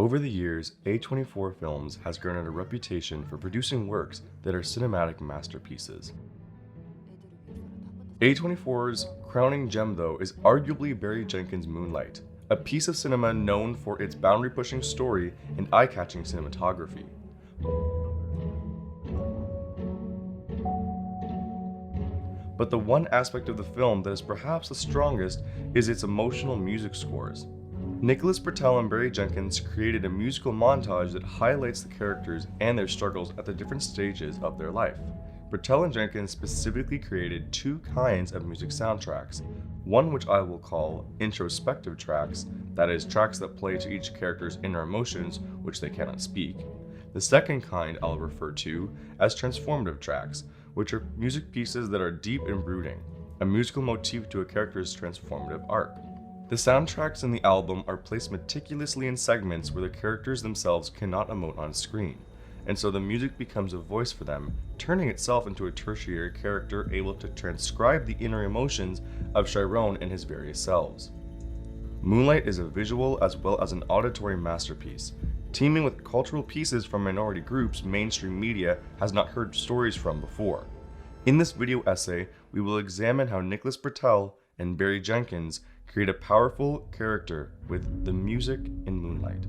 Over the years, A24 Films has garnered a reputation for producing works that are cinematic masterpieces. A24's crowning gem, though, is arguably Barry Jenkins' Moonlight, a piece of cinema known for its boundary-pushing story and eye-catching cinematography. But the one aspect of the film that is perhaps the strongest is its emotional music scores. Nicholas Britell and Barry Jenkins created a musical montage that highlights the characters and their struggles at the different stages of their life. Britell and Jenkins specifically created two kinds of music soundtracks, one which I will call introspective tracks, that is, tracks that play to each character's inner emotions which they cannot speak. The second kind I'll refer to as transformative tracks, which are music pieces that are deep and brooding, a musical motif to a character's transformative arc. The soundtracks in the album are placed meticulously in segments where the characters themselves cannot emote on screen, and so the music becomes a voice for them, turning itself into a tertiary character able to transcribe the inner emotions of Chiron and his various selves. Moonlight is a visual as well as an auditory masterpiece, teeming with cultural pieces from minority groups mainstream media has not heard stories from before. In this video essay, we will examine how Nicholas Britell and Barry Jenkins create a powerful character with the music in Moonlight.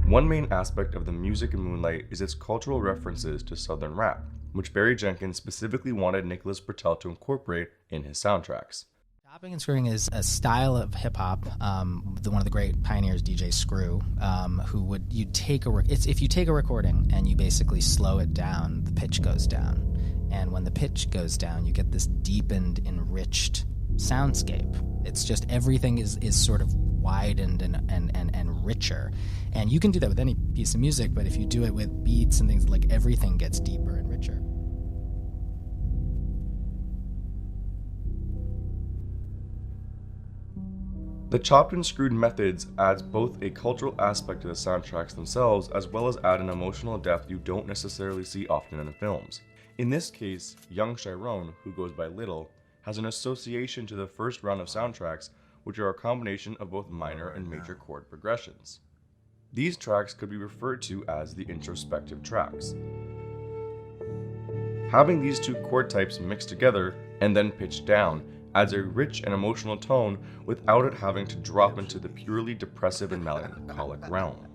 One main aspect of the music in Moonlight is its cultural references to Southern rap, which Barry Jenkins specifically wanted Nicholas Britell to incorporate in his soundtracks. Chopping and screwing is a style of hip hop. One of the great pioneers, DJ Screw, if you take a recording and you basically slow it down, the pitch goes down, and when the pitch goes down, you get this deepened, enriched soundscape. It's just everything is sort of widened and richer, and you can do that with any piece of music. But if you do it with beats and things, like everything gets deeper and richer. The chopped and screwed methods adds both a cultural aspect to the soundtracks themselves as well as add an emotional depth you don't necessarily see often in the films. In this case, young Chiron, who goes by Little, has an association to the first round of soundtracks, which are a combination of both minor and major chord progressions. These tracks could be referred to as the introspective tracks. Having these two chord types mixed together and then pitched down adds a rich and emotional tone without it having to drop into the purely depressive and melancholic realm.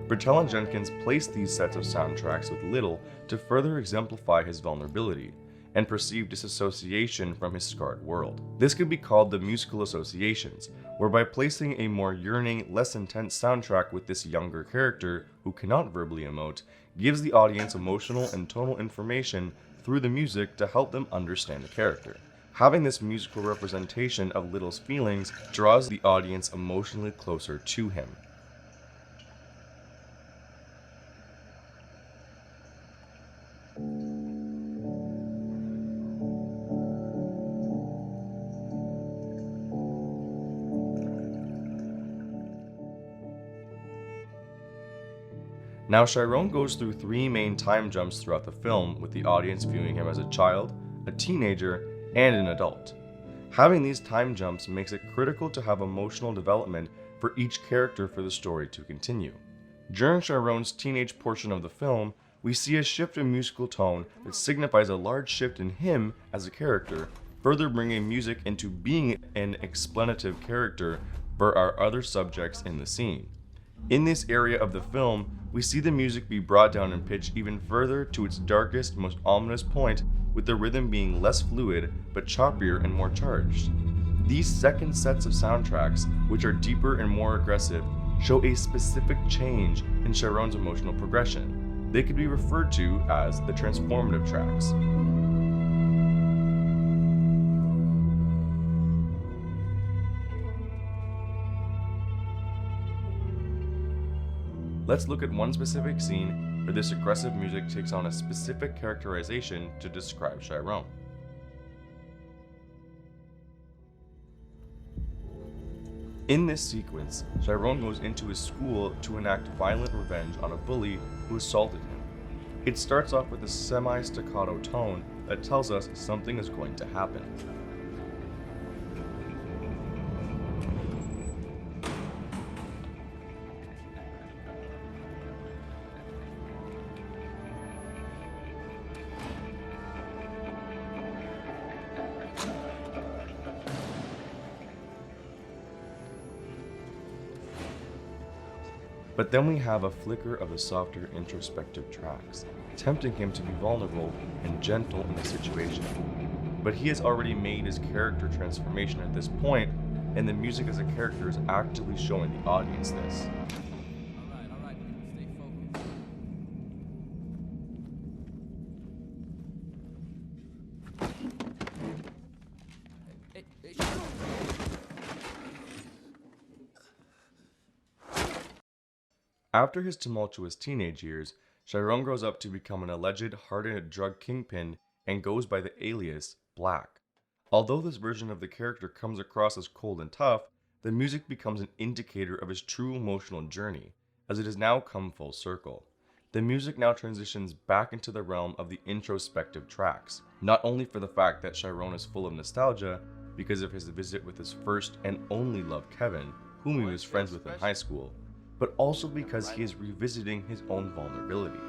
Britell and Jenkins placed these sets of soundtracks with Little to further exemplify his vulnerability and perceived disassociation from his scarred world. This could be called the musical associations, whereby placing a more yearning, less intense soundtrack with this younger character who cannot verbally emote gives the audience emotional and tonal information through the music to help them understand the character. Having this musical representation of Little's feelings draws the audience emotionally closer to him. Now, Chiron goes through three main time jumps throughout the film, with the audience viewing him as a child, a teenager, and an adult. Having these time jumps makes it critical to have emotional development for each character for the story to continue. During Chiron's teenage portion of the film, we see a shift in musical tone that signifies a large shift in him as a character, further bringing music into being an explanative character for our other subjects in the scene. In this area of the film, we see the music be brought down in pitch even further to its darkest, most ominous point, with the rhythm being less fluid, but choppier and more charged. These second sets of soundtracks, which are deeper and more aggressive, show a specific change in Chiron's emotional progression. They could be referred to as the transformative tracks. Let's look at one specific scene where this aggressive music takes on a specific characterization to describe Chiron. In this sequence, Chiron goes into his school to enact violent revenge on a bully who assaulted him. It starts off with a semi-staccato tone that tells us something is going to happen. But then we have a flicker of the softer introspective tracks, tempting him to be vulnerable and gentle in the situation. But he has already made his character transformation at this point, and the music as a character is actively showing the audience this. All right, stay focused. Hey, After his tumultuous teenage years, Chiron grows up to become an alleged hardened drug kingpin and goes by the alias Black. Although this version of the character comes across as cold and tough, the music becomes an indicator of his true emotional journey, as it has now come full circle. The music now transitions back into the realm of the introspective tracks, not only for the fact that Chiron is full of nostalgia because of his visit with his first and only love Kevin, whom he was friends with in high school, but also because he is revisiting his own vulnerability.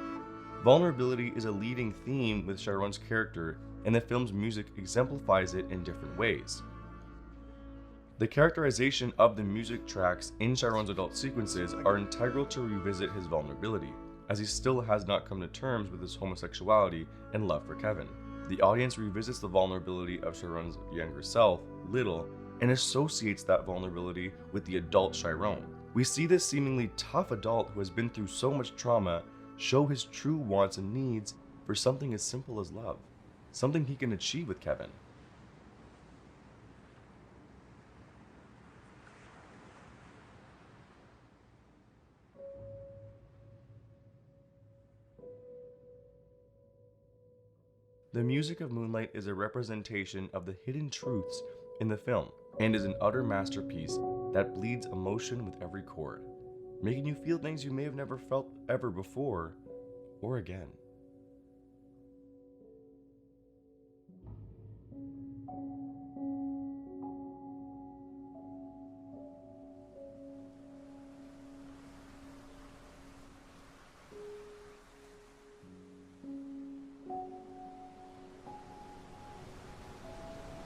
Vulnerability is a leading theme with Chiron's character, and the film's music exemplifies it in different ways. The characterization of the music tracks in Chiron's adult sequences are integral to revisit his vulnerability, as he still has not come to terms with his homosexuality and love for Kevin. The audience revisits the vulnerability of Chiron's younger self, Little, and associates that vulnerability with the adult Chiron. We see this seemingly tough adult who has been through so much trauma show his true wants and needs for something as simple as love, something he can achieve with Kevin. The music of Moonlight is a representation of the hidden truths in the film and is an utter masterpiece that bleeds emotion with every chord, making you feel things you may have never felt ever before or again.